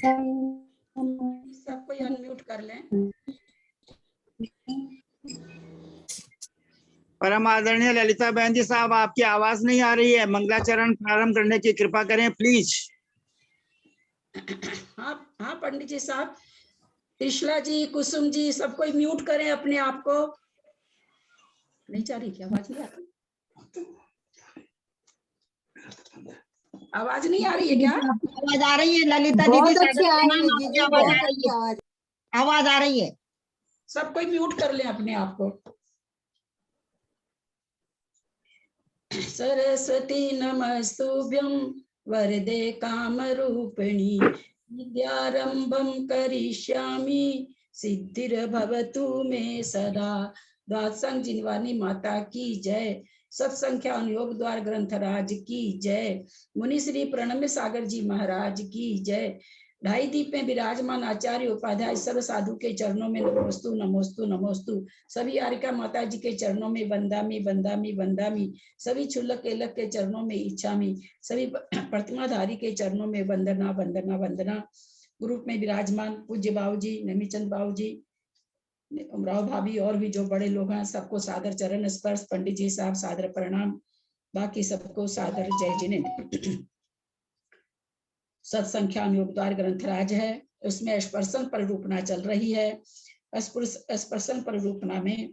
सबको अनम्यूट कर लें। परम आदरणीय ललिता बहन जी साहब, आपकी आवाज नहीं आ रही है। मंगलाचरण प्रारंभ करने की कृपा करें प्लीज। हाँ हाँ पंडित जी साहब, त्रिशला जी, कुसुम जी, सबको म्यूट करें अपने आप को। नहीं जा रही क्या आवाज? नहीं आ रही, आवाज नहीं आ रही है क्या? आवाज आ रही है ललिता बहुत दीदी, अच्छी आ रही है दीदी, बहुत अच्छी आवाज आ रही है। सबको म्यूट कर लें अपने आप को। सरस्वती नमस्तुभ्यं वरदे कामरूपिणी, विद्यारंभं करिष्यामि सिद्धिर्भवतु मे सदा। दासंग जिनवानी माता की जय। सत्संख्या अनुयोग द्वार ग्रंथराज की जय। मुनि श्री प्रणम्य सागर जी महाराज की जय। ढाई दीप में विराजमान आचार्य उपाध्याय सर्व साधु के चरणों में नमोस्तु नमोस्तु नमोस्तु। सभी आरिका माता जी के चरणों में वंदामी वंदामी वंदामी। सभी क्षुल्लक केलक के चरणों में इच्छामी। सभी प्रतिमाधारी के चरणों में वंदना वंदना वंदना। ग्रुप में विराजमान पूज्य बाबू जी, नमीचंद बाबू जी, उमराव भाभी और भी जो बड़े लोग हैं, सबको सादर चरण स्पर्श। पंडित जी साहब सादर प्रणाम। बाकी सबको सादर जय जिनेन्द्र। सत्संख्या योगद्वार ग्रंथराज है, उसमें स्पर्शन परिरूपणा चल रही है। स्पर्शन परिरूपणा में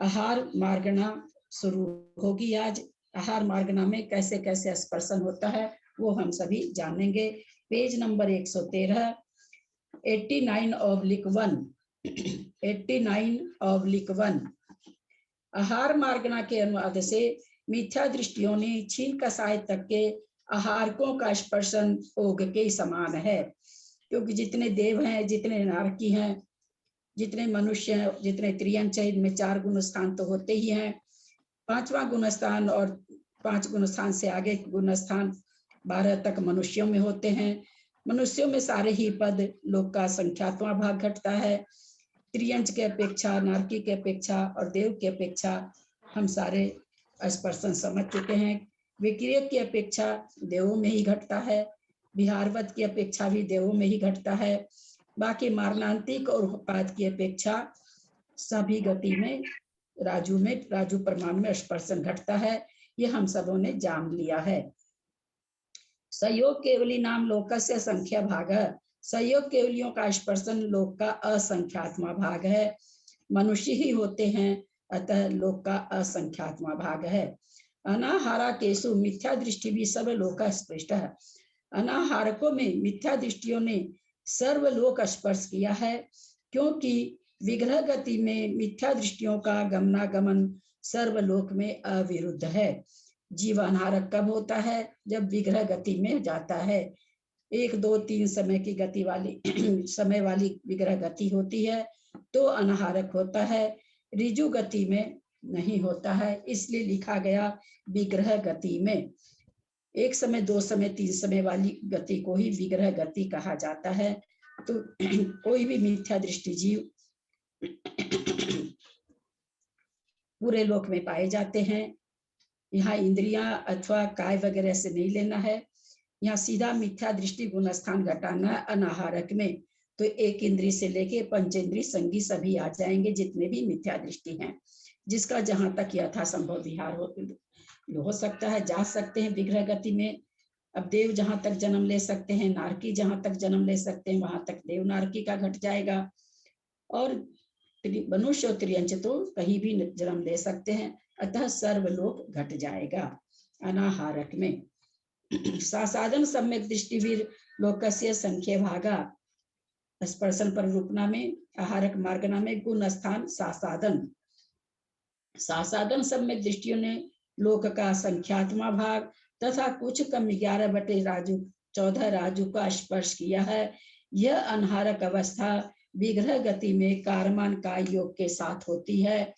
आहार मार्गणा शुरू होगी आज। आहार मार्गणा में कैसे कैसे स्पर्शन होता है वो हम सभी जानेंगे। Page number 113, 89/1, 89/1। आहार मार्गणा के अनुवाद से मिथ्या दृष्टियों ने छीन कसाय तक के आहारकों का स्पर्शन ओग के समान है, क्योंकि जितने देव हैं, जितने नारकी हैं, जितने मनुष्य हैं, जितने त्रियंच हैं, इनमें 4 गुण स्थान तो होते ही हैं। 5वां गुण स्थान और 5 गुण स्थान से आगे गुण स्थान 12 तक मनुष्यों में होते हैं। मनुष्यों में सारे ही पद लोक का संख्यात्मक भाग घटता है। त्रियंच के अपेक्षा, नारकी के अपेक्षा और देव की अपेक्षा हम सारे स्पर्शन समझ चुके हैं। विक्रिय की अपेक्षा देवों में ही घटता है। विहारवत की अपेक्षा भी देवों में ही घटता है। बाकी मारणांतिक और उपाद की अपेक्षा सभी गति में राजू प्रमाण में स्पर्शन घटता है। ये हम सबों ने जान लिया है। संयोग केवली नाम लोकस्य संख्या भाग। संयोग केवलियों का स्पर्शन लोक का असंख्यात्मा भाग है। मनुष्य ही होते हैं, अतः लोक का असंख्यात्मा भाग है। अनाहारा केसु मिथ्या दृष्टि भी सब लोक स्पृष्ट है। अनाहारकों में मिथ्या दृष्टियों ने सर्वलोक स्पर्श किया है, क्योंकि विग्रह गति में मिथ्या दृष्टियों का गमनागमन सर्वलोक में अविरुद्ध है। जीव अनाहारक कब होता है? जब विग्रह गति में जाता है। 1, 2, 3 समय की गति वाली समय वाली विग्रह गति होती है तो अनाहारक होता है। ऋजु गति में नहीं होता है, इसलिए लिखा गया विग्रह गति में। 1 समय, 2 समय, 3 समय वाली गति को ही विग्रह गति कहा जाता है। तो कोई भी मिथ्या दृष्टि जीव पूरे लोक में पाए जाते हैं। यहाँ इंद्रियां अथवा काय वगैरह से नहीं लेना है। यहाँ सीधा मिथ्या दृष्टि गुण स्थान घटाना है अनाहारक में। तो 1 इंद्री से लेके पंचेंद्री संगी सभी आ जाएंगे, जितने भी मिथ्या दृष्टि हैं। जिसका जहां तक यथासंभव विहार हो सकता है, जा सकते हैं विग्रह गति में। अब देव जहां तक जन्म ले सकते हैं, नारकी जहां तक जन्म ले सकते हैं, वहां तक देव नारकी का घट जाएगा। और मनुष्य और त्रियंच तो कहीं भी जन्म ले सकते हैं, अतः सर्वलोक घट जाएगा अनाहारक में। सासाधन सम्यक दृष्टिवीर लोकस्य संख्या भागा। स्पर्शन परिरूपणा में आहारक मार्गना में गुण स्थान सासाधन। सासाधन सम्यक दृष्टियों ने लोक का संख्यात्मा भाग तथा कुछ कम 11/14 राजू का स्पर्श किया है। यह अनाहारक अवस्था विग्रह गति में कारमान का योग के साथ होती है।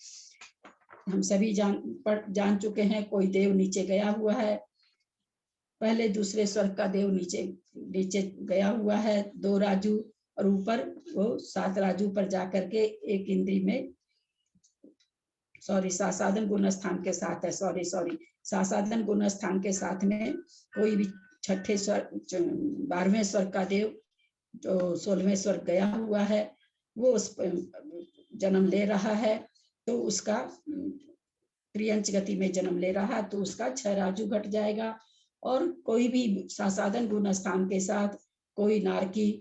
हम सभी जान चुके हैं, कोई देव नीचे गया हुआ है, पहले दूसरे स्वर्ग का देव नीचे गया हुआ है 2 राजू, और ऊपर वो 7 राजू पर जाकर के 1 इंद्री में सासाधन गुण स्थान के साथ है। सासाधन गुण स्थान के साथ में कोई भी 6ठे स्वर्ग 12वें स्वर्ग का देव जो 16वें स्वर्ग गया हुआ है वो उस जन्म ले रहा है, तो उसका त्रियंच गति में जन्म ले रहा है, तो उसका 6 राजू घट जाएगा। और कोई भी सासाधन गुण स्थान के साथ कोई नारकी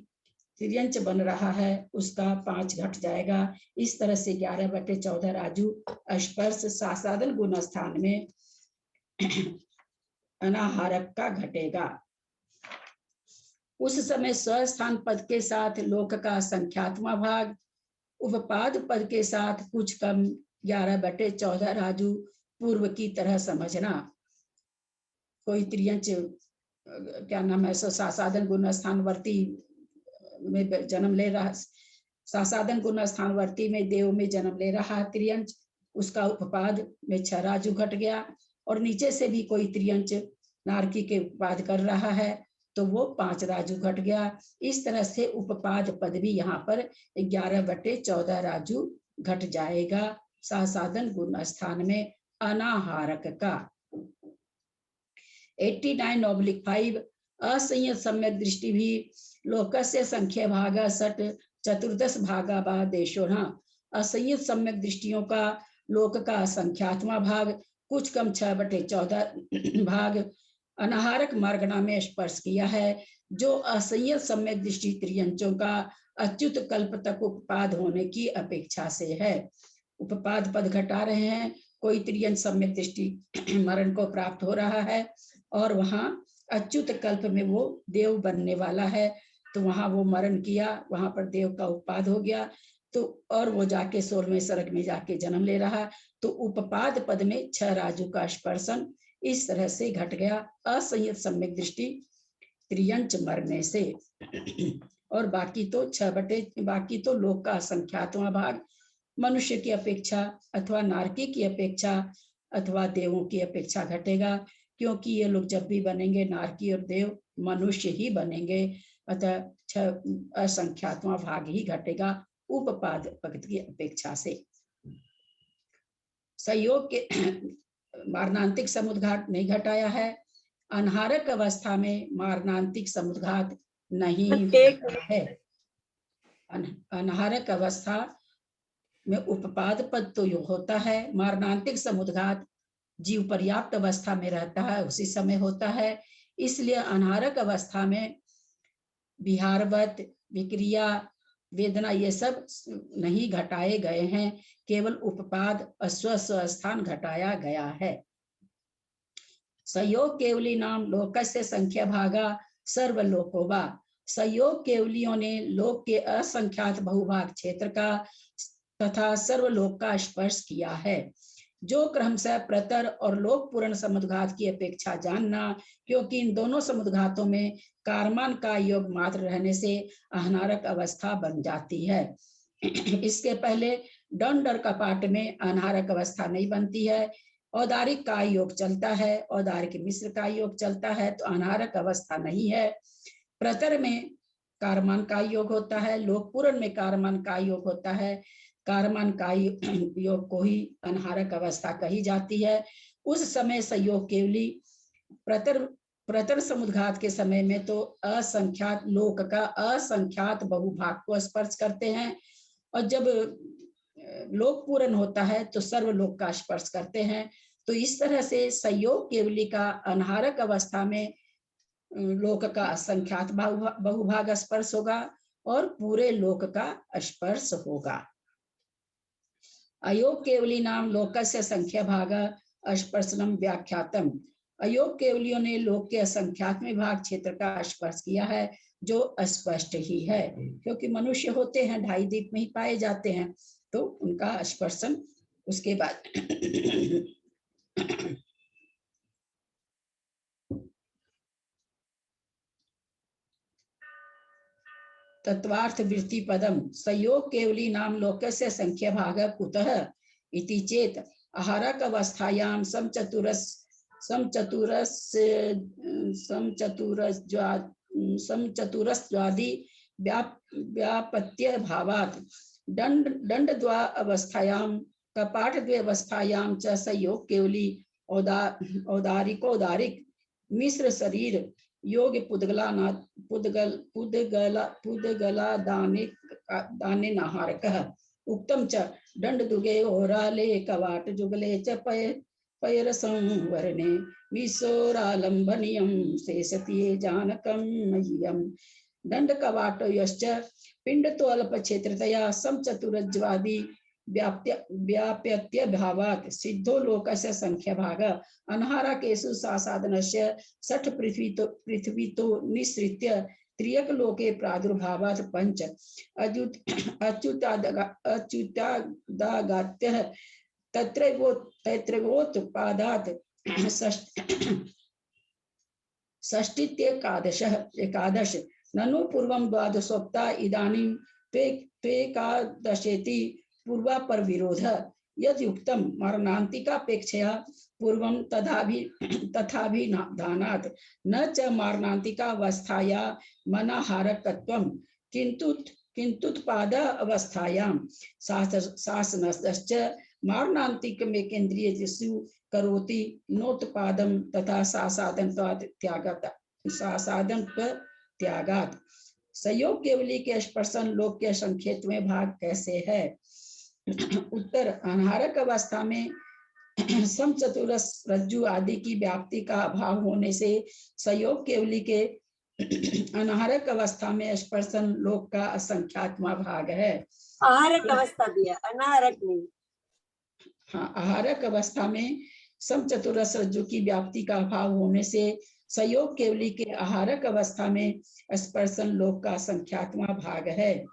त्रियंच बन रहा है, उसका 5 घट जाएगा। इस तरह से 11/14 राजू स्पर्श सासाधन गुण स्थान में अनाहारक का घटेगा। उस समय स्वस्थान पद के साथ लोक का संख्यात्मा भाग, उपपाद पद के साथ कुछ कम 11/14 राजू पूर्व की तरह समझना। कोई त्रियंच क्या नाम है, सासाधन गुण स्थानवर्ती में जन्म ले रहा, सासाधन गुण स्थानवर्ती में देव में जन्म ले रहा त्रियंच, उसका उपपाद में 6 राजू घट गया। और नीचे से भी कोई त्रियंच नारकी के उपपाद कर रहा है, तो वो 5 राजू घट गया। इस तरह से उपपाद पद भी यहाँ पर 11/14 राजू घट जाएगा सासाधन गुण स्थान में अनाहारक का। 89/5 असंयत सम्यक दृष्टि भी लोकस्य संख्या भागा सट चतुर्दश भागा बा देशो न। असंयत सम्यक दृष्टियों का लोक का संख्यात्मा भाग कुछ कम 6/14 भाग अनाहारक मार्गना में स्पर्श किया है। जो असंयत सम्यक दृष्टि त्रियंचों का अच्युत कल्प तक उपपाद होने की अपेक्षा से है। उपपाद पद घटा रहे हैं, कोई त्रियंच सम्यक दृष्टि मरण को प्राप्त हो रहा है और वहां अच्युत कल्प में वो देव बनने वाला है, तो वहां वो मरण किया, वहां पर देव का उपपाद हो गया, तो और वो जाके 16वें सर्ग में जाके जन्म ले रहा, तो उपपाद पद में 6 राजू का स्पर्शन इस तरह से घट गया असंयत सम्यक दृष्टि त्रियंच मरने से। और बाकी तो लोक का संख्यात्मा भाग मनुष्य की अपेक्षा अथवा नारकी की अपेक्षा अथवा देवों की अपेक्षा घटेगा, क्योंकि ये लोग जब भी बनेंगे नारकी और देव मनुष्य ही बनेंगे, अतः 6 असंख्यात्मा भाग ही घटेगा उपपाद पद की अपेक्षा से। संयोग के मारणांतिक समुद्घात नहीं घटाया है। अनाहारक अवस्था में मारणांतिक समुद्घात नहीं होता है। अनाहारक अवस्था में उपपाद पद तो होता है, मारणांतिक समुद्घात जीव पर्याप्त अवस्था में रहता है उसी समय होता है। इसलिए अनाहारक अवस्था में विहारवत विक्रिया वेदना ये सब नहीं घटाए गए हैं, केवल उपपाद अस्वस्थान घटाया गया है। संयोग केवली नाम लोकस्य संख्या भागा सर्वलोकोवा। संयोग केवलियों ने लोक के असंख्यात बहुभाग क्षेत्र का तथा सर्वलोक का स्पर्श किया है। जो क्रमशः प्रतर और लोक पूर्ण समुद्घात की अपेक्षा जानना, क्योंकि इन दोनों समुद्घातों में कारमान का योग मात्र रहने से अनाहारक अवस्था बन जाती है। इसके पहले दंड और कपाट में अनाहारक अवस्था नहीं बनती है। औदारिक का योग चलता है, औदारिक मिश्र का योग चलता है, तो अनाहारक अवस्था नहीं है। प्रतर में कारमान का योग होता है, लोक पूर्ण में कारमान का योग होता है। कारमान का योग को ही अनाहारक अवस्था कही जाती है। उस समय संयोग केवली प्रतर समुद्घात के समय में तो असंख्यात लोक का असंख्यात बहुभाग को स्पर्श करते हैं, और जब लोक पूर्ण होता है तो सर्वलोक का स्पर्श करते हैं। तो इस तरह से संयोग केवली का अनाहारक अवस्था में लोक का असंख्यात बहुभाग स्पर्श होगा और पूरे लोक का स्पर्श होगा। अयोग केवली नाम लोकस्य संख्या भागा स्पर्शनम व्याख्यातम। अयोग केवलियों ने लोक के असंख्यात में भाग क्षेत्र का स्पर्श किया है, जो अस्पष्ट ही है, क्योंकि मनुष्य होते हैं 2.5 दीप में ही पाए जाते हैं, तो उनका स्पर्शन उसके बाद तत्वार्थ वृत्ति पदम संयोग केवली नाम लोकस्य संख्या भाग कुतः इति चेत आहारक अवस्थायां समचतुरस्वादि व्यापत्य भावात् दंड द्वा अवस्थायां कपाट द्वे अवस्थायां च संयोग केवली औदारिकोदारिक मिश्र शरीर योग पुद्गला दाने नाहारकः उक्तम च दंड दुगे ओराले कवाट जुगले च पैर संवरणे मिशोरालंबनियम शेषतीये जानकम मह्यम दंड कवाट यश्च पिंड तो अल्प क्षेत्रतया समचतुरज्वादी व्याप्यत्य भावात् सिद्धो लोकस्य संख्या भाग अनहारा केसु सासादनस्य सठ पृथ्वी तो निसृत्य त्रियक लोके प्रादुर्भावात् पंच अच्युतादागात्यः तत्रैवोत्पादात् एकादश ननु पूर्वं द्वादशोक्ता इदानीं त्वेकादशेति पूर्वा पर विरोध यदि उक्तम मारणांतिकापेक्षया पूर्वं तथाभि धानात् न च मारणांतिकावस्थाया मनाहारकत्वं किंतुत्पाद अवस्थायां शासनश्च मारणांतिक में केंद्रीय जिसु करोति नोत्पादम तथा सासाधन त्यागात संयोग केवली के स्पर्शन लोक के संखेत में भाग कैसे है? उत्तर अनाहारक अवस्था में समचतुरस रज्जु आदि की व्याप्ति का अभाव होने से संयोग केवली के अनाहारक अवस्था में स्पर्शन लोक का असंख्यात्मा भाग है। आहारक अवस्था भी है, अनाहारक नहीं। हाँ, आहारक अवस्था में समचतुरस रज्जु की व्याप्ति का अभाव होने से संयोग केवली के आहारक अवस्था में स्पर्शन लोक का संख्यात्मा भाग है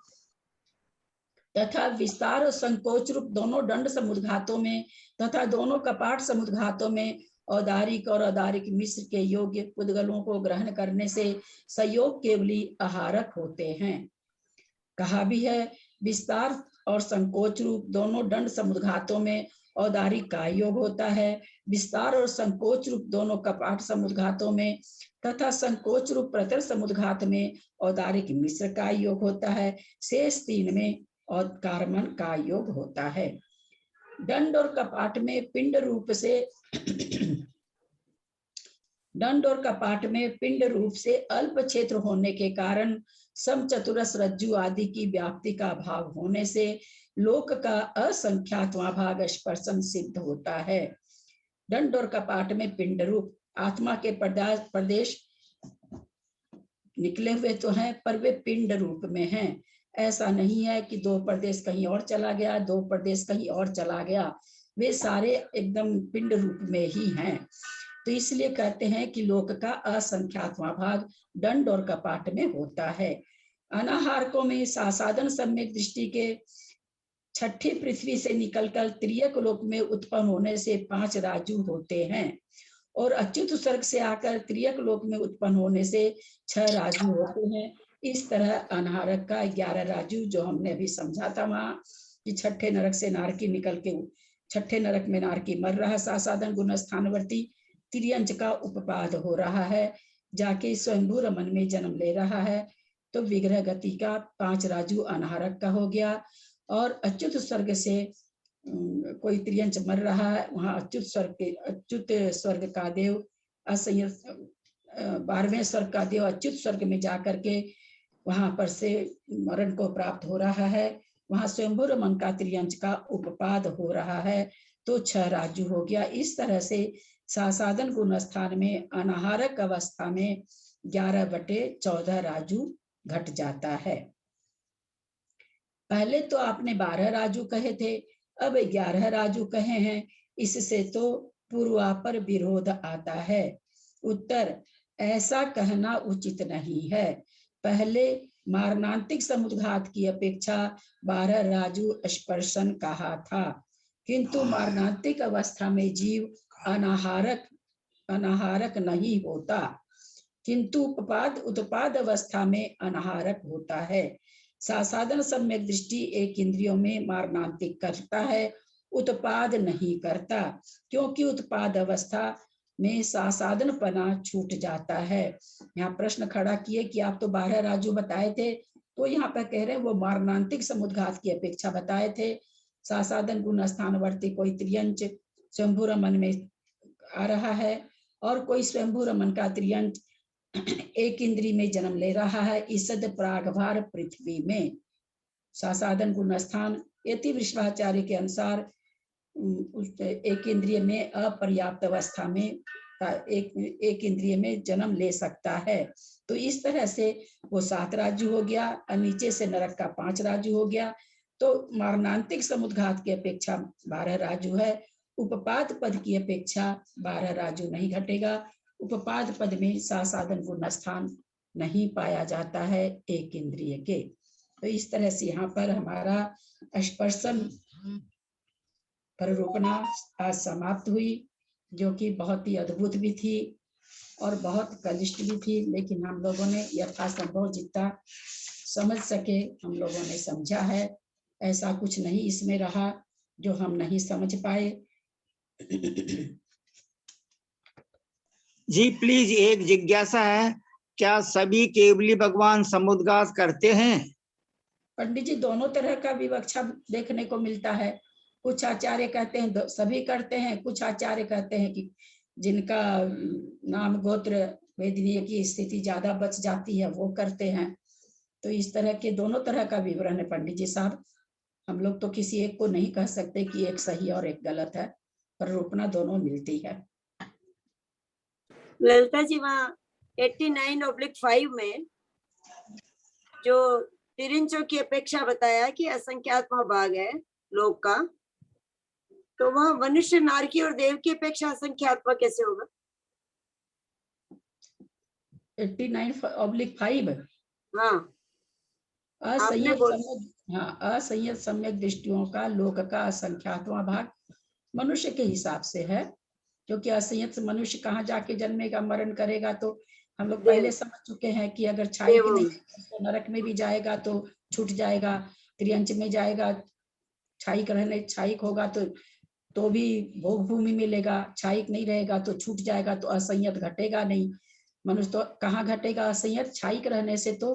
तथा विस्तार और संकोच रूप दोनों दंड समुद्घातों में तथा दोनों कपाट समुद्घातों में औदारिक और अदारिक मिश्र के योग्य पुद्गलों को ग्रहण करने से संयोग केवली आहारक होते हैं। कहा भी है विस्तार और संकोच रूप दोनों दंड समुद्घातों में औदारिक का योग होता है, विस्तार और संकोच रूप दोनों कपाट समुद्घातों में तथा संकोच रूप प्रतर समुद्घात में औदारिक मिश्र का योग होता है, शेष तीन में और कार्मन का योग होता है। दंड और कपाट में पिंड रूप से अल्प क्षेत्र होने के कारण समचतुरस रज्जु आदि की व्याप्ति का अभाव होने से लोक का असंख्यातवां भाग स्पर्शन सिद्ध होता है। दंड और कपाट में पिंड रूप आत्मा के प्रदेश निकले हुए तो हैं पर वे पिंड रूप में हैं। ऐसा नहीं है कि दो प्रदेश कहीं और चला गया, दो प्रदेश कहीं और चला गया, वे सारे एकदम पिंड रूप में ही हैं। तो इसलिए कहते हैं कि लोक का असंख्यातवां भाग दंड और कपाट में होता है। अनाहारकों में सासाधन सम्यक दृष्टि के छठी पृथ्वी से निकलकर त्रियक लोक में उत्पन्न होने से 5 राजू होते हैं और अच्युत सर्ग से आकर त्रियक लोक में उत्पन्न होने से 6 राजू होते हैं। इस तरह अनाहारक का 11 राजू जो हमने अभी समझा था वहां कि छठे नरक से नारकी निकल के छठे नरक में नारकी मर रहा, सासाधन गुण स्थानवर्ती तिर्यंच का उपपाद हो रहा है, जाके स्वयंभू रमन में जन्म ले रहा है। तो विग्रह गति का 5 राजू अनाहारक का हो गया और अच्युत स्वर्ग से कोई त्रियंच मर रहा है, वहां अच्युत स्वर्ग का देव 12वें स्वर्ग का देव अच्युत स्वर्ग में जाकर के वहां पर से मरण को प्राप्त हो रहा है, वहां स्वयंभू रमन का त्रियंच का उपपाद हो रहा है। तो 6 राजू हो गया। इस तरह से सासाधन गुण स्थान में अनाहारक अवस्था में 11/14 राजू घट जाता है। पहले तो आपने 12 राजू कहे थे, अब 11 राजू कहे हैं, इससे तो पूर्वापर विरोध आता है। उत्तर ऐसा कहना उचित नहीं है। पहले मारणांतिक समुद्घात की अपेक्षा 12 राजू स्पर्शन कहा था, किंतु मारणांतिक अवस्था में जीव अनाहारक नहीं होता, किंतु उत्पाद अवस्था में अनाहारक होता है। सासाधन सम्यक दृष्टि एक इंद्रियों में मारणांतिक करता है, उत्पाद नहीं करता, क्योंकि उत्पाद अवस्था में सासाधन पना छूट जाता है। यहाँ प्रश्न खड़ा किए कि आप तो 12 राजू बताए थे, तो यहाँ पर कह रहे हैं वो मारणांतिक समुद्घात की अपेक्षा बताए थे। सासाधन गुण स्थानवर्ती कोई त्रियंच स्वयंभू रमन में आ रहा है और कोई स्वयंभू रमन का त्रियंच एक इंद्री में जन्म ले रहा है। ईसद प्रागभार पृथ्वी में सासादन गुण स्थान यति विश्वाचार्य के अनुसार उस एक इंद्रिय में अपर्याप्त अवस्था में एक इंद्रिय में जन्म ले सकता है। तो इस तरह से वो 7 राज्य हो गया और नीचे से नरक का 5 राज्य हो गया। तो मारणांतिक समुद्घात की अपेक्षा 12 राजू है। उपपाद पद की अपेक्षा 12 राजू नहीं घटेगा। उपपाद पद में सासादन गुण स्थान नहीं पाया जाता है एक इंद्रिय के। तो इस तरह से यहाँ पर हमारा स्पर्शन प्ररूपणा आज समाप्त हुई, जो कि बहुत ही अद्भुत भी थी और बहुत कलिष्ठ भी थी, लेकिन हम लोगों ने यथासंभव जितना समझ सके हम लोगों ने समझा है। ऐसा कुछ नहीं इसमें रहा जो हम नहीं समझ पाए। जी प्लीज, एक जिज्ञासा है, क्या सभी केवली भगवान समुद्घात करते हैं? पंडित जी, दोनों तरह का विवक्षा देखने को मिलता है। कुछ आचार्य कहते हैं सभी करते हैं, कुछ आचार्य कहते हैं कि जिनका नाम गोत्र वेदनीय की स्थिति ज्यादा बच जाती है वो करते हैं। तो इस तरह के दोनों तरह का विवरण है पंडित जी साहब। हम लोग तो किसी एक को नहीं कह सकते कि एक सही और एक गलत है, पर रूपना दोनों मिलती है। ललिता जी, वहाँ 89/5 में जो तिरिंचों की अपेक्षा बताया कि असंख्यात्मा भाग है लोक का, तो वह मनुष्य, नारकी और देव की अपेक्षा असंख्यात्मा कैसे होगा? 89/5 हाँ, आपने बोल असंयत सम्यक दृष्टियों का लोक का असंख्यातवां भाग मनुष्य के हिसाब से है, क्योंकि असंयत मनुष्य कहाँ जाके जन्मेगा, मरण करेगा। तो हम लोग पहले समझ चुके हैं कि अगर छाई की नहीं तो नरक में भी जाएगा तो छूट जाएगा, त्रियंच में जाएगा छाई रहने छाई होगा तो भी भोग भूमि मिलेगा, छाई नहीं रहेगा तो छूट जाएगा, तो असंयत घटेगा नहीं। मनुष्य तो कहाँ घटेगा असंयत, छाई रहने से तो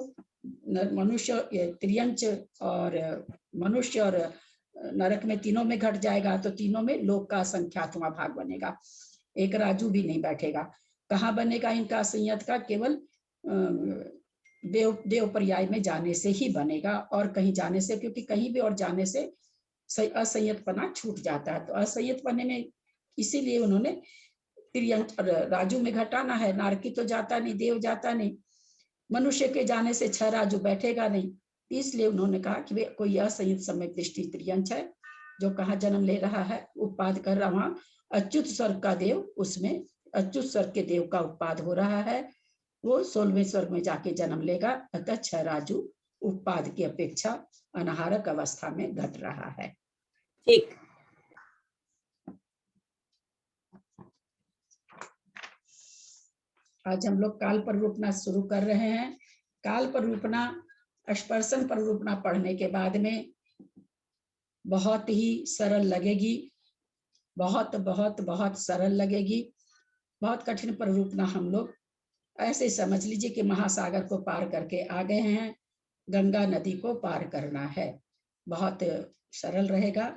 मनुष्य त्रियंच और मनुष्य और नरक में तीनों में घट जाएगा, तो तीनों में लोक का असंख्यातवां भाग बनेगा, एक राजू भी नहीं बैठेगा। कहाँ बनेगा इनका असंयत का, केवल देव पर्याय में जाने से ही बनेगा, और कहीं जाने से, क्योंकि कहीं भी और जाने से असंयतपना छूट जाता है। तो असंयतपने में इसीलिए उन्होंने त्रियंच और राजू में घटाना है। नारकी तो जाता नहीं, देव जाता नहीं, मनुष्य के जाने से 6 राजू बैठेगा नहीं, इसलिए उन्होंने कहा कि वे कोई असंयत सम्यक दृष्टि त्रियंच है जो कहाँ जन्म ले रहा है, उत्पाद कर रहा, वहां अच्युत स्वर्ग का देव, उसमें अच्युत स्वर्ग के देव का उत्पाद हो रहा है, वो 16वें स्वर्ग में जाके जन्म लेगा। अतः 6 राजू उत्पाद की अपेक्षा अनाहारक अवस्था में घट रहा है। ठीक। आज हम लोग काल प्ररूपणा शुरू कर रहे हैं। काल प्ररूपणा स्पर्शन प्ररूपणा पढ़ने के बाद में बहुत ही सरल लगेगी, बहुत बहुत बहुत सरल लगेगी। बहुत कठिन प्ररूपणा हम लोग ऐसे समझ लीजिए कि महासागर को पार करके आ गए हैं, गंगा नदी को पार करना है। बहुत सरल रहेगा,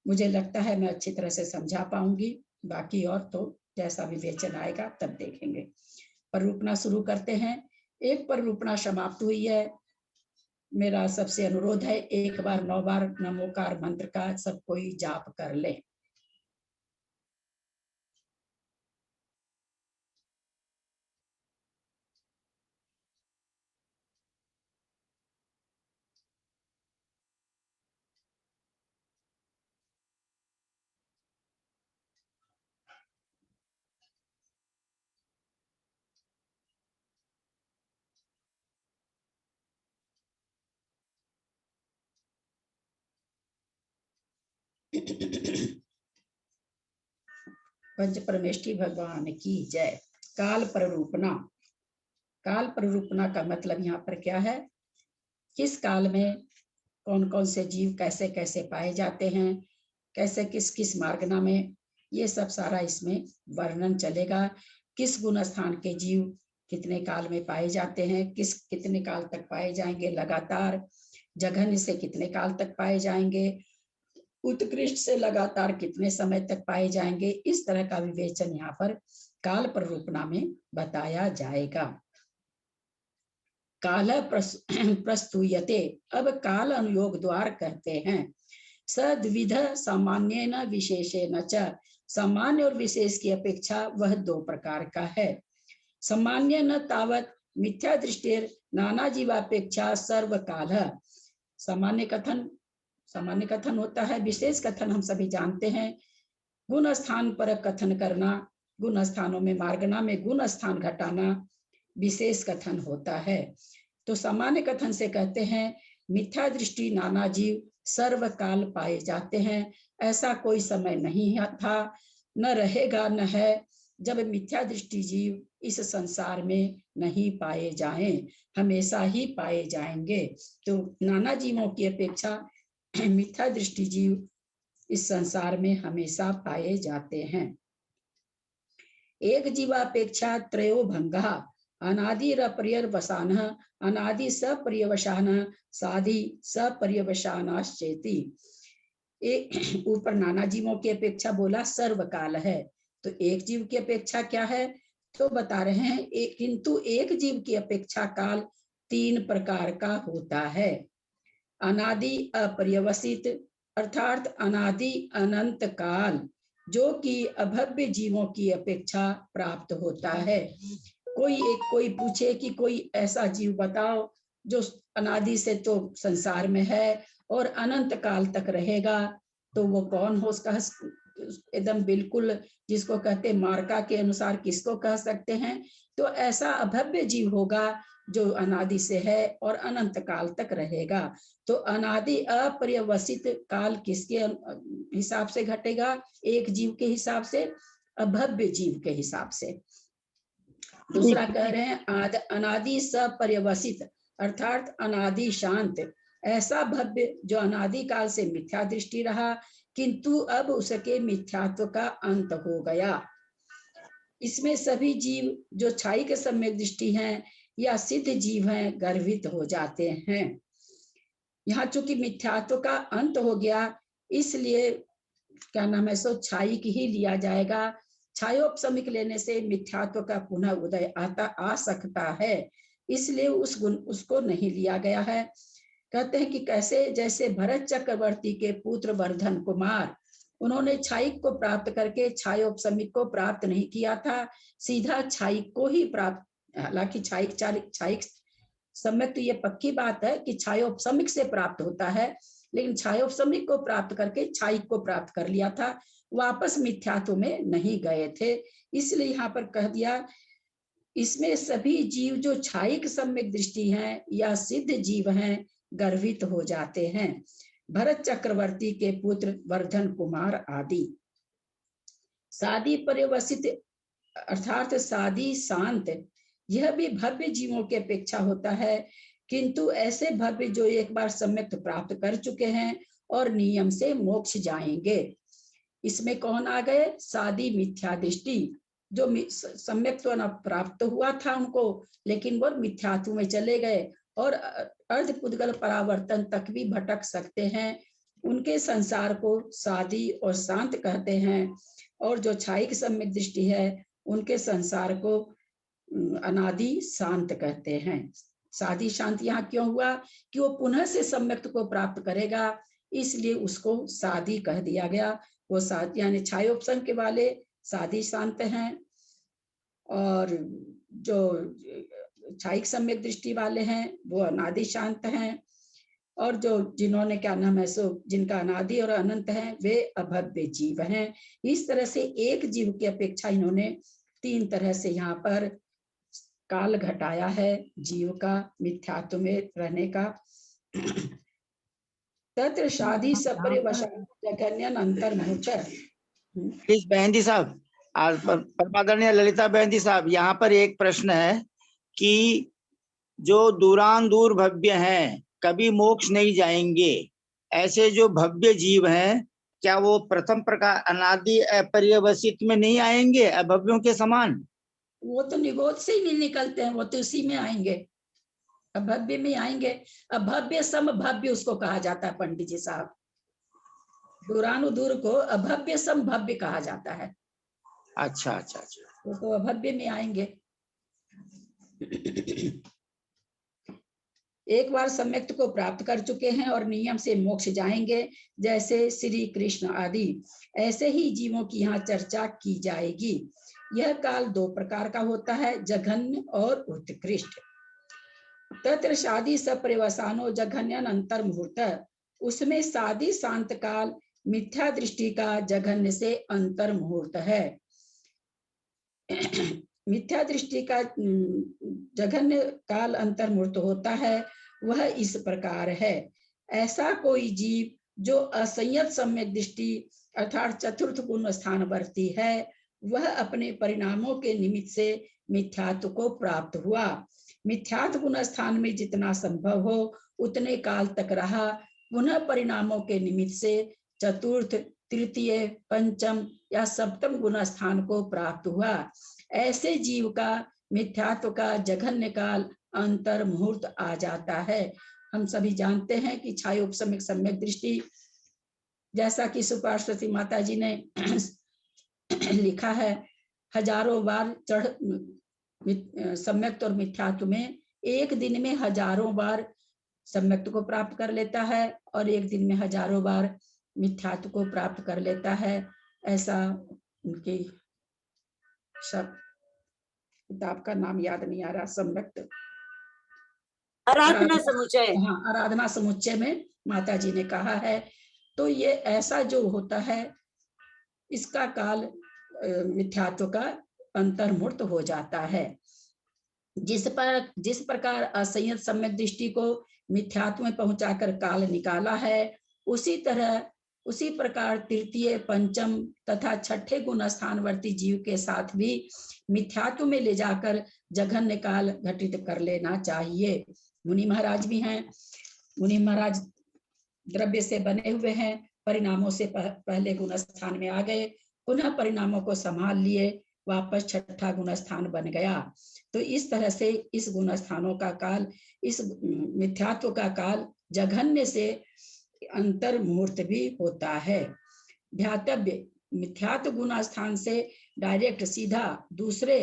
मुझे लगता है मैं अच्छी तरह से समझा पाऊंगी। बाकी और तो जैसा विवेचन आएगा तब देखेंगे। प्ररूपणा शुरू करते हैं। एक प्ररूपणा समाप्त हुई है। मेरा सबसे अनुरोध है, 1 बार 9 बार नमोकार मंत्र का सब कोई जाप कर ले। पंच परमेष्ठी भगवान की जय। काल प्ररूपणा, काल प्ररूपणा का मतलब यहाँ पर क्या है, किस काल में कौन कौन से जीव कैसे कैसे पाए जाते हैं, कैसे किस किस मार्गना में, ये सब सारा इसमें वर्णन चलेगा। किस गुण स्थान के जीव कितने काल में पाए जाते हैं, कितने काल तक पाए जाएंगे लगातार, जघन्य से कितने काल तक पाए जाएंगे, उत्कृष्ट से लगातार कितने समय तक पाए जाएंगे। इस तरह का विवेचन यहाँ पर काल प्ररूपणा में बताया जाएगा। काल प्रस्तुयते, अब काल अनुयोग द्वार कहते हैं। सद्विध सामान्येन विशेषेण च, सामान्य और विशेष की अपेक्षा वह दो प्रकार का है। सामान्य न तावत मिथ्या दृष्टिर नाना जीवापेक्षा सर्वकाल। सामान्य कथन होता है, विशेष कथन हम सभी जानते हैं। गुण स्थान पर कथन करना, गुण स्थानों में मार्गना में गुण स्थान घटाना विशेष कथन होता है। तो सामान्य कथन से कहते हैं मिथ्या दृष्टि नाना जीव सर्वकाल पाए जाते हैं। ऐसा कोई समय नहीं था, न रहेगा, न है, जब मिथ्या दृष्टि जीव इस संसार में नहीं पाए जाएं, हमेशा ही पाए जाएंगे। तो नाना जीवों की अपेक्षा मिथ्या दृष्टि जीव इस संसार में हमेशा पाए जाते हैं। एक जीवापेक्षा त्रयो भंगा, अनादि पर्यवसान, अनादि सपर्यवसान, साधि सपर्यवसानाश्चेति। ऊपर नाना जीवों की अपेक्षा बोला सर्वकाल है, तो एक जीव की अपेक्षा क्या है तो बता रहे हैं, किंतु एक जीव की अपेक्षा काल तीन प्रकार का होता है। अनादि अपर्यवसित अर्थात अनादि अनंत काल, जो कि अभव्य जीवों की अपेक्षा प्राप्त होता है। कोई पूछे कि कोई ऐसा जीव बताओ जो अनादि से तो संसार में है और अनंत काल तक रहेगा, तो वो कौन हो? उसका एकदम बिल्कुल जिसको कहते मार्का के अनुसार किसको कह सकते हैं? तो ऐसा अभव्य जीव होगा जो अनादि से है और अनंत काल तक रहेगा। तो अनादि अपर्यवसित काल किसके हिसाब से घटेगा? एक जीव के हिसाब से, अभव्य जीव के हिसाब से। दूसरा कह रहे हैं अनादि सपर्यवसित अर्थात अनादि शांत, ऐसा भव्य जो अनादि काल से मिथ्या दृष्टि रहा, किंतु अब उसके मिथ्यात्व का अंत हो गया। इसमें सभी जीव जो छाई के सम्यक दृष्टि हैं या सिद्ध जीव हैं गर्वित हो जाते हैं। यहाँ चूंकि मिथ्यात्व का अंत हो गया, इसलिए क्या नाम है सो छाई की ही लिया जाएगा। छायोपशमिक लेने से मिथ्यात्व का पुनः उदय आ सकता है, इसलिए उसको नहीं लिया गया है। कहते हैं कि कैसे, जैसे भरत चक्रवर्ती के पुत्र वर्धन कुमार, उन्होंने छाइक को प्राप्त करके छायोपशमिक को प्राप्त नहीं किया था, सीधा छाइक को ही प्राप्त। हालांकि छाइक सम्यक तो ये पक्की बात है कि छायोपशमिक से प्राप्त होता है, लेकिन छायोपशमिक को प्राप्त करके छाइक को प्राप्त कर लिया था, वापस मिथ्यात्व में नहीं गए थे। इसलिए यहाँ पर कह दिया, इसमें सभी जीव जो छाइक सम्यक दृष्टि हैं या सिद्ध जीव हैं गर्वित हो जाते हैं। भरत चक्रवर्ती के पुत्र वर्धन कुमार आदि। सादी पर्यवसित अर्थात सादी शांत, यह भी भव्य जीवों की अपेक्षा होता है, किंतु ऐसे भव्य जो एक बार सम्यक प्राप्त कर चुके हैं और नियम से मोक्ष जाएंगे। इसमें कौन आ गए? सादी मिथ्या दृष्टि, जो सम्यक तो न प्राप्त हुआ था उनको, लेकिन वो मिथ्यात्व में चले गए और अर्धपुद्गल परावर्तन तक भी भटक सकते हैं। उनके संसार को सादी और शांत कहते हैं, और जो छाइक सम्यक दृष्टि है उनके संसार को अनादि शांत कहते हैं। सादी शांत यहाँ क्यों हुआ? कि वो पुनः से सम्यक को प्राप्त करेगा, इसलिए उसको सादी कह दिया गया। वो सादी यानी छायोपशन के वाले सादी शांत हैं, और जो छाइक सम्यक दृष्टि वाले हैं वो अनादि शांत हैं, और जो जिन्होंने क्या नाम है सो जिनका अनादि और अनंत है वे अभव्य जीव हैं। इस तरह से एक जीव की अपेक्षा इन्होंने तीन तरह से यहाँ पर काल घटाया है जीव का मिथ्यात्व में रहने का। तत्र शादी सपर्यवसान अंतर्मुच। प्लीज बहन जी साहब, परमादरणीय ललिता बहन जी साहब, यहाँ पर एक प्रश्न है कि जो दूरान दूर भव्य हैं कभी मोक्ष नहीं जाएंगे, ऐसे जो भव्य जीव हैं क्या वो प्रथम प्रकार अनादि अपर्यवसित में नहीं आएंगे अभव्यों के समान? वो तो निगोद से ही नहीं निकलते हैं, वो तो उसी में आएंगे, अभव्य में आएंगे। अभव्य समभव्य उसको कहा जाता है पंडित जी साहब, दूरानुदूर को अभव्य समभव्य कहा जाता है। अच्छा अच्छा अच्छा, वो तो अभव्य में आएंगे। एक बार सम्यक्त को प्राप्त कर चुके हैं और नियम से मोक्ष जाएंगे, जैसे श्री कृष्ण आदि, ऐसे ही जीवों की यहाँ चर्चा की जाएगी। यह काल दो प्रकार का होता है, जघन्य और उत्कृष्ट। तत्र शादी सप्रवसानो जघन्यन अंतर मुहूर्त, उसमें शादी शांत काल मिथ्या दृष्टि का जघन्य से अंतर मुहूर्त है। मिथ्या दृष्टि का जघन्य काल अंतर मुहूर्त होता है, वह इस प्रकार है। ऐसा कोई जीव जो असंयत सम्यक दृष्टि अर्थात चतुर्थ गुण स्थान वर्ती है, वह अपने परिणामों के निमित्त से मिथ्यात्व को प्राप्त हुआ। मिथ्यात्व गुण स्थान में जितना संभव हो उतने काल तक रहा, पुनः परिणामों के निमित्त से चतुर्थ, तृतीय, पंचम या सप्तम गुण स्थान को प्राप्त हुआ। ऐसे जीव का मिथ्यात्व का जघन्य काल अंतर मुहूर्त आ जाता है। हम सभी जानते हैं कि छायोपसमिक सम्यक दृष्टि, जैसा कि सुपार्श्वती माता जी ने लिखा है, हजारों बार चढ़ सम्यक्त और मिथ्यात्व में एक दिन में हजारों बार सम्यक्त को प्राप्त कर लेता है और एक दिन में हजारों बार मिथ्यात्व को प्राप्त कर लेता है। ऐसा उनकी सब किताब का नाम याद नहीं आ रहा, सम्यक्त आराधना समुच्चय। हाँ, आराधना समुच्चय में माता जी ने कहा है। तो ये ऐसा जो होता है, इसका काल मिथ्यात्व का अंतर्मुहूर्त हो जाता है। जिस प्रकार असंयत सम्यक दृष्टि को मिथ्यात्व में पहुंचाकर काल निकाला है, उसी प्रकार तृतीय, पंचम तथा छठे गुण स्थानवर्ती जीव के साथ भी मिथ्यात्व में ले जाकर जघन्य काल घटित कर लेना चाहिए। मुनि महाराज भी हैं। मुनि महाराज द्रव्य से बने हुए हैं, परिणामों से पहले गुण स्थान में आ गए, पुनः परिणामों को संभाल लिए, वापस छठा गुण स्थान बन गया। तो इस तरह से इस गुण स्थानों का काल, इस मिथ्यात्व का काल जघन्य से अंतर मुहूर्त भी होता है। ध्यातव्य, मिथ्यात्व गुण स्थान से डायरेक्ट सीधा दूसरे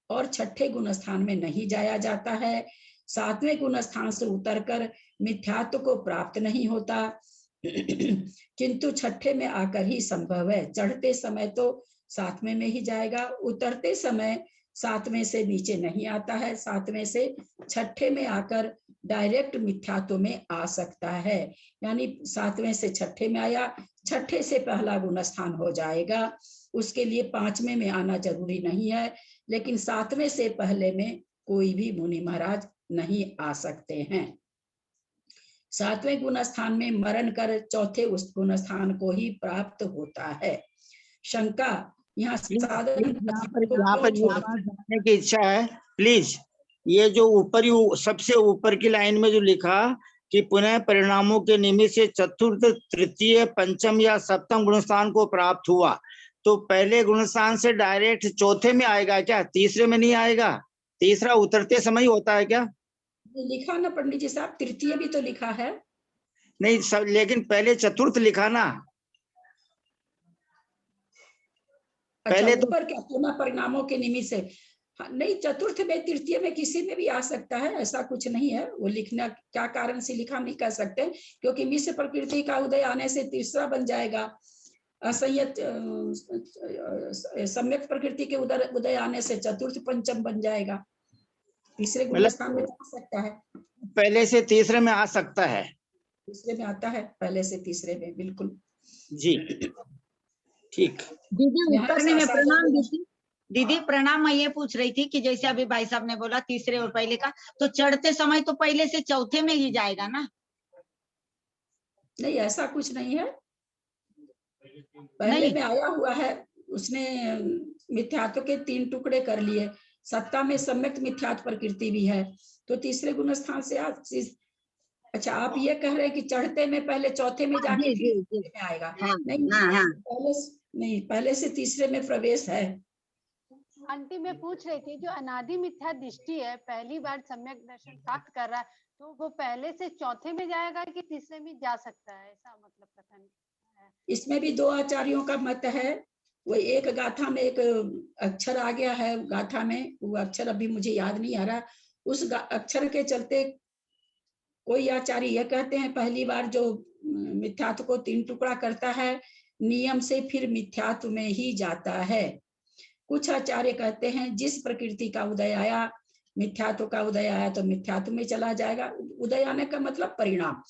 और छठे गुण स्थान में नहीं जाया जाता है। सातवें गुण स्थान से उतरकर मिथ्यात्व को प्राप्त नहीं होता, किंतु छठे में आकर ही संभव है। चढ़ते समय तो सातवें में ही जाएगा, उतरते समय सातवें से नीचे नहीं आता है, सातवें से छठे में आकर डायरेक्ट मिथ्यात्व में आ सकता है। यानी सातवें से छठे में आया, छठे से पहला गुण स्थान हो जाएगा। उसके लिए पांचवें में आना जरूरी नहीं है, लेकिन सातवें से पहले में कोई भी मुनि महाराज नहीं आ सकते हैं। सातवें गुण स्थान में मरण कर चौथे उस गुण स्थान को ही प्राप्त होता है। शंका, यहाँ यहाँ पर ये बात जानने की इच्छा है प्लीज। ये जो ऊपर सबसे ऊपर की लाइन में जो लिखा कि पुनः परिणामों के निमित्त से चतुर्थ, तृतीय, पंचम या सप्तम गुण स्थान को प्राप्त हुआ, तो पहले गुण स्थान से डायरेक्ट चौथे में आएगा क्या? तीसरे में नहीं आएगा? तीसरा उतरते समय ही होता है क्या? लिखा ना पंडित जी साहब, तृतीय भी तो लिखा है। नहीं सब, लेकिन पहले चतुर्थ लिखा ना। पहले तो क्या पुनः परिणामों के निमित्त से, नहीं चतुर्थ में, तृतीय में, किसी में भी आ सकता है, ऐसा कुछ नहीं है। वो लिखना क्या कारण से लिखा नहीं कह सकते, क्योंकि मिश्र प्रकृति का उदय आने से तीसरा बन जाएगा, असंयत सम्यक प्रकृति के उदय आने से चतुर्थ, पंचम बन जाएगा। तीसरे गुण स्थान में आ सकता है, पहले से तीसरे में आ सकता है, तीसरे में आता है, पहले से तीसरे में, बिल्कुल जी ठीक। दीदी उतरने में प्रणाम दीदी। दीदी प्रणाम, मैं ये पूछ रही थी कि जैसे अभी भाई साहब ने बोला तीसरे और पहले का, तो चढ़ते समय तो पहले से चौथे में ही जाएगा ना? नहीं, ऐसा कुछ नहीं है। पहले में आया हुआ है, उसने मिथ्यात्व के 3 टुकड़े कर लिए, सत्ता में सम्यक मिथ्यात्व प्रकृति भी है, तो तीसरे गुण स्थान से अच्छा आप ये कह रहे हैं कि चढ़ते में पहले चौथे में जाके तीसरे में आएगा? नहीं, पहले से तीसरे में प्रवेश है। आंटी मैं पूछ रही थी, जो अनादि मिथ्या दृष्टि है, पहली बार सम्यक दर्शन प्राप्त कर रहा है, तो वो पहले से चौथे में जाएगा कि तीसरे में जा सकता है? ऐसा मतलब कथन है। इसमें भी 2 आचार्यों का मत है। वो एक गाथा में एक अक्षर आ गया है, गाथा में वो अक्षर अभी मुझे याद नहीं आ रहा, उस अक्षर के चलते कोई आचार्य यह कहते हैं पहली बार जो मिथ्यात्व को 3 टुकड़ा करता है नियम से फिर मिथ्यात्व में ही जाता है। कुछ आचार्य कहते हैं जिस प्रकृति का उदय आया, मिथ्यात्व का उदय आया तो मिथ्यात्व में चला जाएगा। उदय आने का मतलब परिणाम,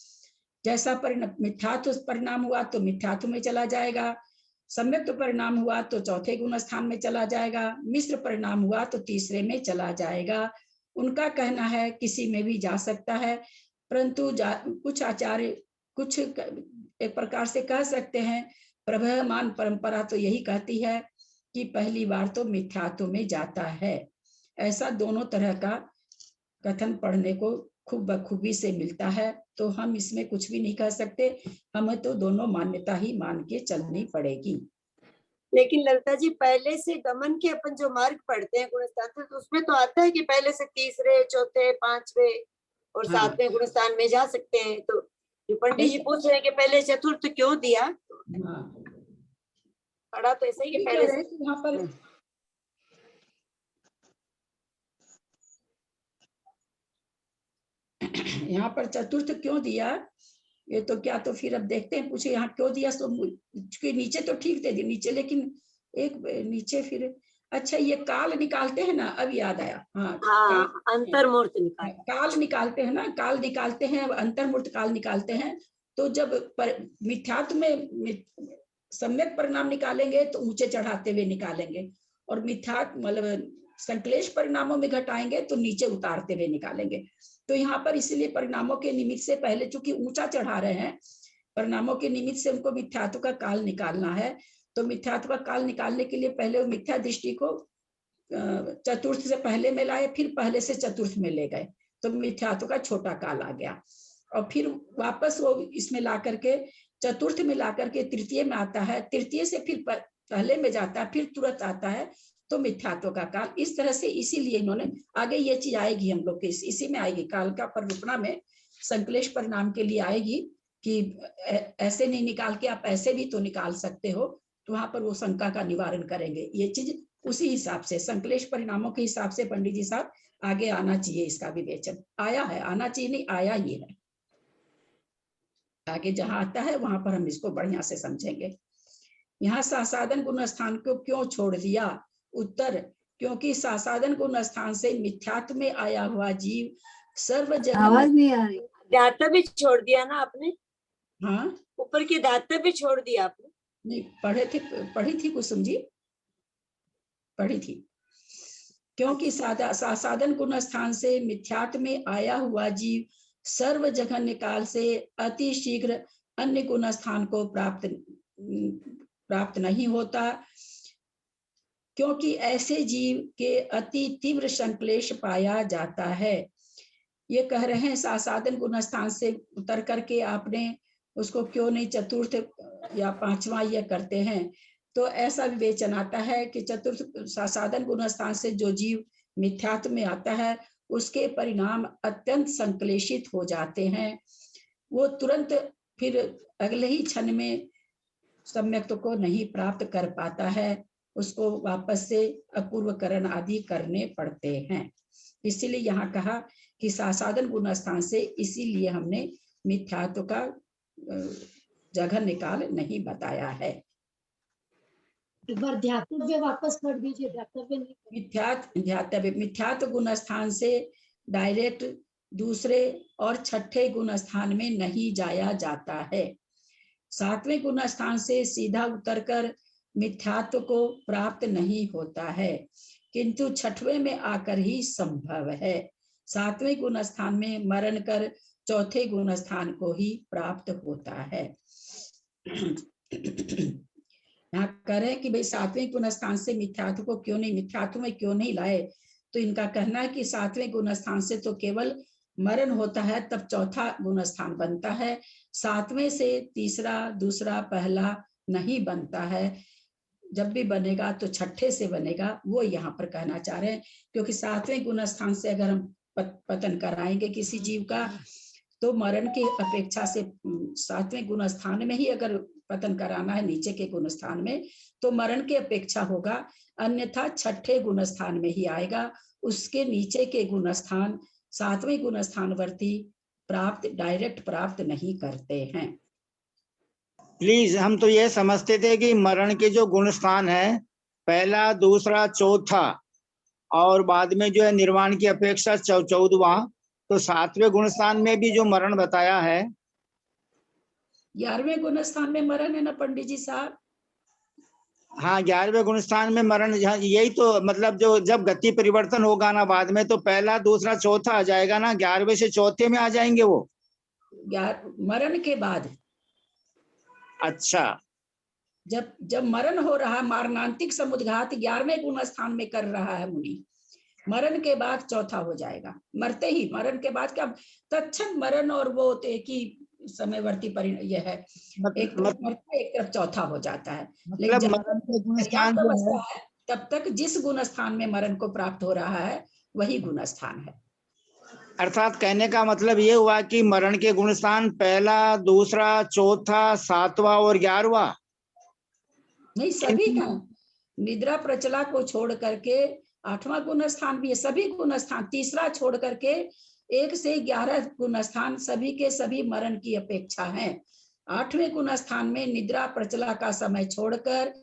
जैसा परिणाम मिथ्यात्व परिणाम हुआ तो मिथ्यात्व में चला जाएगा, सम्यक्त परिणाम हुआ तो चौथे गुण स्थान में चला जाएगा, मिश्र परिणाम हुआ तो तीसरे में चला जाएगा। उनका कहना है किसी में भी जा सकता है, परंतु कुछ आचार्य कुछ एक प्रकार से कह सकते हैं, प्रभमान परंपरा तो यही कहती है कि पहली बार तो मिथ्यात्व में जाता है। ऐसा दोनों तरह का कथन पढ़ने को खूब बखूबी से मिलता है, तो हम इसमें कुछ भी नहीं कह सकते, हमें तो दोनों मान्यता ही मान के चलनी पड़ेगी। लेकिन ललिता जी पहले से गमन के अपन जो मार्ग पढ़ते हैं गुणस्थान से, तो उसमें तो आता है कि पहले से तीसरे, चौथे, पांचवे और हाँ। 7वें गुणस्थान में जा सकते हैं। तो जो पंडित जी पूछ रहे हैं कि पहले चतुर्थ क्यों दिया, हाँ, पढ़ा तो ऐसा ही कि ठीक पहले है कि यहाँ पर यहाँ पर चतुर्थ क्यों दिया, ये तो क्या, तो फिर अब देखते हैं, पूछे यहाँ क्यों दिया, तो नीचे तो ठीक दे दिया नीचे, लेकिन एक नीचे फिर अच्छा ये काल निकालते हैं ना, अब याद आया। हाँ, अंतर्मूर्त निकाल, काल निकालते हैं ना, काल निकालते हैं, अंतर्मूर्त काल निकालते हैं। तो जब मिथ्यात्व में सम्यक परिणाम निकालेंगे तो ऊंचे चढ़ाते हुए निकालेंगे, और मिथ्यात्व मतलब संक्लेश परिणामों में घटाएंगे तो नीचे उतारते हुए निकालेंगे। तो यहाँ पर इसलिए परिणामों के निमित्त से पहले चूंकि ऊंचा चढ़ा रहे हैं, परिणामों के निमित्त से उनको मिथ्यात्व का काल निकालना है, तो मिथ्यात्व का काल निकालने के लिए पहले वो मिथ्या दृष्टि को चतुर्थ से पहले में लाए, फिर पहले से चतुर्थ में ले गए, तो मिथ्यात्व का छोटा काल आ गया, और फिर वापस वो इसमें ला करके चतुर्थ में ला करके तृतीय में आता है, तृतीय से फिर पहले में जाता है, फिर तुरंत आता है, तो मिथ्यात्व का काल। इस तरह से इसीलिए इन्होंने आगे ये चीज आएगी हम लोग के इसी में आएगी, काल का परिरूपणा में संक्लेश परिणाम के लिए आएगी कि ऐसे नहीं निकाल के आप ऐसे भी तो निकाल सकते हो, तो वहां पर वो शंका का निवारण करेंगे। ये चीज उसी हिसाब से संक्लेश परिणामों के हिसाब से पंडित जी साहब आगे आना चाहिए, इसका विवेचन आया है, आना चाहिए नहीं आया ही है, आगे जहां आता है वहां पर हम इसको बढ़िया से समझेंगे। यहाँ सासाधन गुण स्थान को क्यों छोड़ दिया, उत्तर क्योंकि सासाधन गुण स्थान से मिथ्यात्व में आया हुआ जीव सर्व जगह, आवाज नहीं आ रही, दाता भी छोड़ दिया ना आपने, हाँ ऊपर की दाता भी छोड़ दिया आपने, नहीं पढ़ी थी कुसुम जी, पढ़ी थी। क्योंकि सासाधन गुण स्थान से मिथ्यात्व में आया हुआ जीव सर्व जगह निकाल से अति शीघ्र अन्य गुण स्थान को प्राप्त नहीं होता, क्योंकि ऐसे जीव के अति तीव्र संक्लेश पाया जाता है। ये कह रहे हैं सासाधन गुण स्थान से उतर करके आपने उसको क्यों नहीं चतुर्थ या पांचवा ये करते हैं, तो ऐसा विवेचन आता है कि चतुर्थ सासाधन गुण स्थान से जो जीव मिथ्यात्व में आता है उसके परिणाम अत्यंत संक्लेशित हो जाते हैं, वो तुरंत फिर अगले ही क्षण में सम्यक्त्व को नहीं प्राप्त कर पाता है, उसको वापस से अपूर्वकरण आदि करने पड़ते हैं। इसीलिए यहाँ कहा कि सासाधन गुण स्थान से, इसीलिए हमने मिथ्यात्व का जगह निकाल नहीं बताया है। एक बार ध्यातव्य वापस कर दीजिए, ध्यातव्य नहीं, मिथ्यात्व गुण स्थान से डायरेक्ट दूसरे और छठे गुण स्थान में नहीं जाया जाता है, 7वें गुण स्थान से सीधा उतरकर मिथ्यात्व को प्राप्त नहीं होता है, किंतु 6वें में आकर ही संभव है। 7वें गुण स्थान में मरण कर चौथे गुण स्थान को ही प्राप्त होता है। यहाँ कह रहे हैं कि भाई 7वें गुण स्थान से मिथ्यात्व को क्यों नहीं, मिथ्यात्व में क्यों नहीं लाए, तो इनका कहना है कि 7वें गुण स्थान से तो केवल मरण होता है, तब चौथा गुण स्थान बनता है, 7वें से तीसरा, दूसरा, पहला नहीं बनता है, जब भी बनेगा तो छठे से बनेगा, वो यहाँ पर कहना चाह रहे हैं। क्योंकि 7वें गुण स्थान से अगर हम पतन कराएंगे किसी जीव का, तो मरण की अपेक्षा से 7वें गुण स्थान में ही अगर पतन कराना है नीचे के गुण स्थान में, तो मरण की अपेक्षा होगा, अन्यथा छठे गुण स्थान में ही आएगा। उसके नीचे के गुण स्थान 7वें गुण स्थानवर्ती प्राप्त डायरेक्ट प्राप्त नहीं करते हैं। प्लीज, हम तो ये समझते थे कि मरण के जो गुण स्थान है, पहला, दूसरा, चौथा, और बाद में जो है निर्वाण की अपेक्षा 14वां, तो 7वें गुण स्थान में भी जो मरण बताया है, 11वें गुण स्थान में मरण है ना पंडित जी साहब? हाँ 11वें गुण स्थान में मरण, यही तो मतलब जो जब गति परिवर्तन होगा ना बाद में, तो पहला, दूसरा, चौथा आ जाएगा ना, 11वें से चौथे में आ जाएंगे वो। मरण के बाद, अच्छा, जब मरण हो रहा, मारणांतिक समुद्घात 11वें गुण स्थान में कर रहा है मुनि, मरण के बाद चौथा हो जाएगा। मरते ही, मरण के बाद क्या, तत्क्षण मरण और वो एक ही समयवर्ती यह है, एक तरफ मरता एक तरफ चौथा हो जाता है। मतलब लेकिन मरण के गुण स्थान पर्याप्त जो अवस्था है, है, तब तक जिस गुण स्थान में मरण को प्राप्त हो रहा है वही गुण स्थान है। अर्थात कहने का मतलब ये हुआ कि मरण के गुण स्थान पहला, दूसरा, चौथा, 7वां और 11वां नहीं, सभी का निद्रा प्रचला को छोड़ करके 8वां गुण स्थान भी है, सभी गुण स्थान, तीसरा छोड़ करके 1 से 11 गुण स्थान सभी के सभी मरण की अपेक्षा है। 8वें गुण स्थान में निद्रा प्रचला का समय छोड़कर,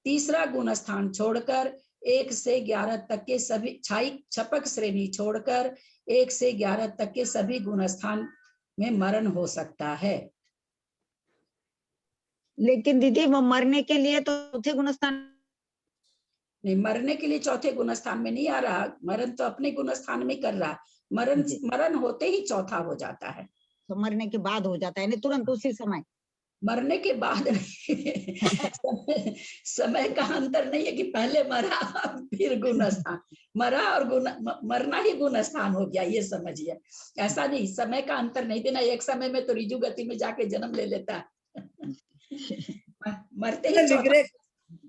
तीसरा गुण स्थान छोड़कर 1 से 11 तक के सभी, छाई छपक श्रेणी छोड़कर 1 से 11 तक के सभी गुण स्थान में मरण हो सकता है। लेकिन दीदी वो मरने के लिए तो चौथे गुण स्थान नहीं, मरने के लिए चौथे गुण स्थान में नहीं आ रहा, मरण तो अपने गुण स्थान में कर रहा, मरण होते ही चौथा हो जाता है। तो मरने के बाद हो जाता है, नहीं तुरंत उसी समय? मरने के बाद समय का अंतर नहीं है कि पहले मरा फिर गुण स्थान, मरा और मरना ही गुण स्थान हो गया, ये समझिए। ऐसा नहीं, समय का अंतर नहीं देना, एक समय में तो रिजु गति में जाके जन्म ले लेता है मरते ही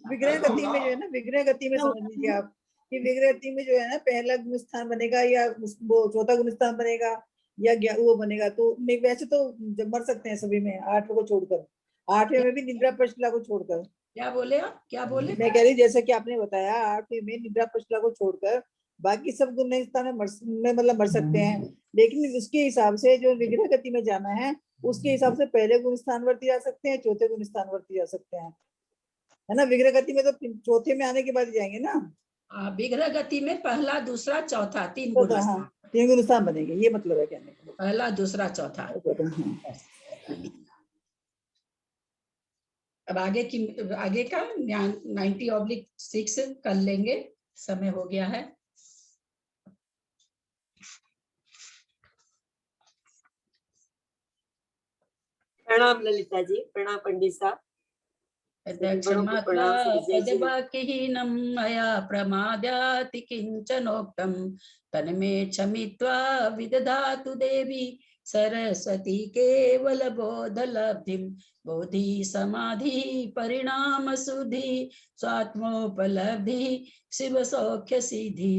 विग्रह गति में जो है ना, विग्रह गति में समझ लीजिए आप कि विग्रह गति में जो है ना, पहला गुण स्थान बनेगा या वो चौथा गुण स्थान बनेगा या वो बनेगा। तो वैसे तो जब मर सकते हैं सभी में, 8वें को छोड़कर, 8वें में भी निद्रा प्रचला को छोड़कर। क्या बोले आप, क्या बोले? मैं कह रही जैसे कि आपने बताया 8वें में निद्रा प्रचला को छोड़कर बाकी सब गुण स्थान में मतलब मर सकते हैं, लेकिन उसके हिसाब से जो विग्रह गति में जाना है उसके हिसाब से पहले गुण स्थान वर्ती जा सकते हैं, चौथे गुण स्थान वर्ती जा सकते हैं, है ना। विग्रह गति में तो चौथे में आने के बाद जाएंगे ना। विग्रह गति में पहला, दूसरा, चौथा, 3 गुण स्थान। हाँ, 3 गुण स्थान बनेंगे, ये मतलब है कहने का। पहला, दूसरा, चौथा। अब आगे का 90/6 कर लेंगे, समय हो गया है। प्रणाम ललिता जी, प्रणाम पंडित साहब। पदवाक्यहीनं मया प्रमाद्याति किंचनोक्तं, तन्मे क्षमित्वा विदधातु देवी सरस्वती केवल बोधलब्धिं, बोधि समाधि परिणाम सुधि स्वात्मोपलब्धि शिव सौख्य सिद्धि,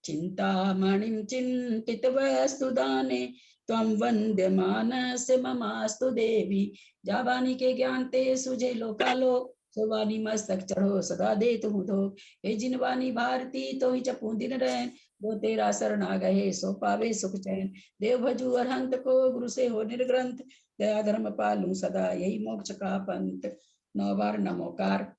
चिंतामणिं चिंतित वस्तु दाने त्वं वन्द्यमानस्य ममास्तु देवी, जाबानी के ज्ञान ते सुझे लोकालोक, सोवानी मस्तक चढ़ो सदा दे तुम धो, हे जिनवानी भारती तो ही जपू दिन रहन, वो तेरा शरण आ गए सो पावे सुख चैन, देव भजू अरहंत को गुरु से हो निर्ग्रंथ, दया धर्म पालू सदा यही मोक्ष का पंथ। 9 बार नमोकार।